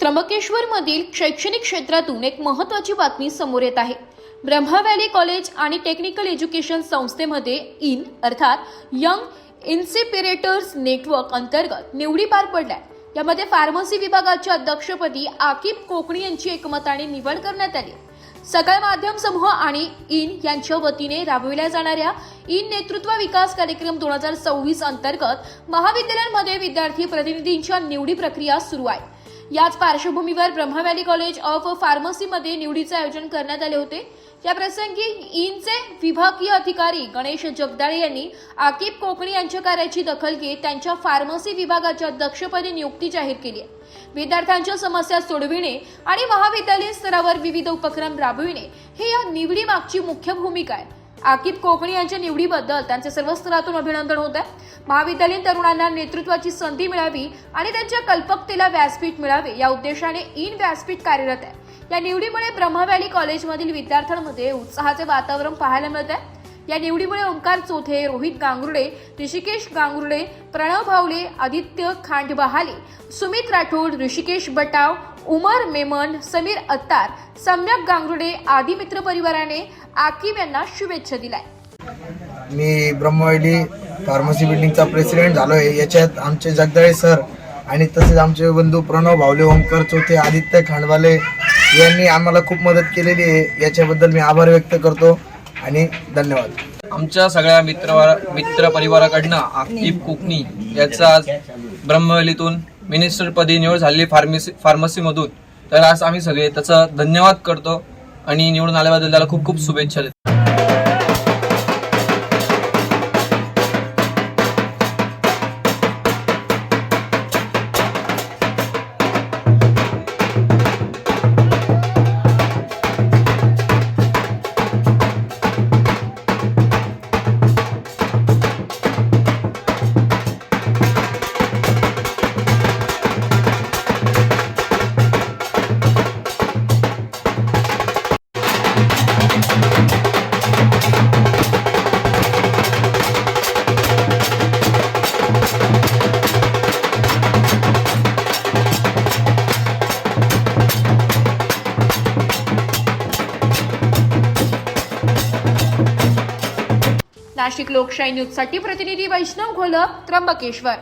त्र्यंबकेश्वरमधील शैक्षणिक क्षेत्रातून एक महत्त्वाची बातमी समोर येत आहे। ब्रह्मा व्हॅली कॉलेज आणि टेक्निकल एज्युकेशन संस्थेमध्ये इन अर्थात यंग इन्स्पिरेटर्स नेटवर्क अंतर्गत निवडी पार पडल्या। यामध्ये फार्मसी विभागाच्या अध्यक्षपदी आकिब कोकणी यांची एकमताने निवड करण्यात आली। सकल माध्यम समूह आणि इन यांच्या वतीने राबविल्या जाणाऱ्या इन नेतृत्व विकास कार्यक्रम 2026 अंतर्गत महाविद्यालयांमध्ये विद्यार्थी प्रतिनिधींच्या निवडी प्रक्रिया सुरू आहे। याच पार्श्वभूमीवर ब्रह्मा व्हॅली कॉलेज ऑफ फार्मसीमध्ये निवडीचे आयोजन करण्यात आले होते। या प्रसंगी इनचे विभागीय अधिकारी गणेश जगदाळे यांनी आकिब कोकणी यांच्या कार्याची दखल घेत त्यांच्या फार्मसी विभागाच्या अध्यक्षपदी नियुक्ती जाहीर केली आहे। विद्यार्थ्यांच्या समस्या सोडविणे आणि महाविद्यालयीन स्तरावर विविध उपक्रम राबविणे हे या निवडीमागची मुख्य भूमिका आहे। आकिब कोकणी यांच्या निवडीबद्दल त्यांचे सर्व स्तरातून अभिनंदन होत आहे। महाविद्यालयीन तरुणांना नेतृत्वाची संधी मिळावी आणि त्यांच्या कल्पकतेला व्यासपीठ मिळावे या उद्देशाने इन व्यासपीठ कार्यरत आहे। या निवडीमुळे ब्रह्मा व्हॅली कॉलेजमधील विद्यार्थ्यांमध्ये उत्साहाचे वातावरण पाहायला मिळत आहे। या निवडीमुळे ओंकार चोथे, रोहित गांगुर्डे, ऋषिकेश गांगुर्डे, प्रणव भावले, आदित्य खांडबहाले, सुमित राठोड, ऋषिकेश बटाव, उमर मेमन, समीर अत्तार, सम्यक गांगुर्डे आदी मित्र परिवाराने आकिब यांना शुभेच्छा दिल्या। मी ब्रह्मा व्हॅली फार्मसी बिल्डिंगचा प्रेसिडेंट झालोय। याच्यात आमचे जगदाळे सर आणि तसेच आमचे बंधू प्रणव भावले, ओंकार चोथे, आदित्य खांडबाले यांनी आम्हाला खूप मदत केलेली आहे। याच्याबद्दल मी आभार व्यक्त करतो आणि धन्यवाद। आमच्या सगळ्या मित्र परिवाराकडनं आकिब कोकणी याचा आज ब्रह्मा व्हॅलीतून मिनिस्टरपदी निवड झालेली फार्मसीमधून, तर आज आम्ही सगळे त्याचा धन्यवाद करतो आणि निवडून आल्याबद्दल त्याला खूप खूप शुभेच्छा देतो। नाशिक लोकशाही न्यूजसाठी प्रतिनिधी वैष्णव घोलप, त्र्यंबकेश्वर।